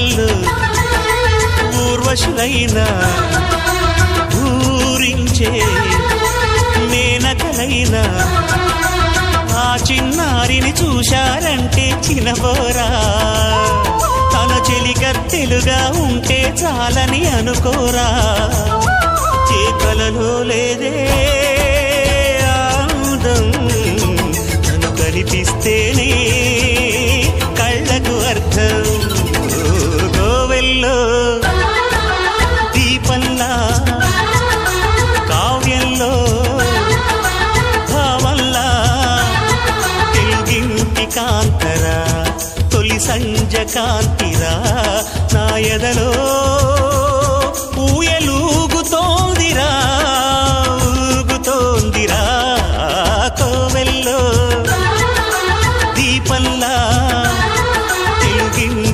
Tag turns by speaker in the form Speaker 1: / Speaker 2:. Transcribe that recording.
Speaker 1: కోవెల్లో ఊర్వశులైనా ఊరించే మేనకలైనా ఆ చిన్నారిని చూశారంటే చినబోరా తన చెలికత్తెలుగా ఉంటే చాలని అనుకోరా ఏ కలలో లేదే ఆనందం తను కనిపిస్తేనే కళ్ళకు అర్థం కోవెల్లో దీపంలా కావ్యంలో భావంలా తెలుగింటి కాంతరా తొలి సంజ కాంతిరా నా ఎదలో ఊయలు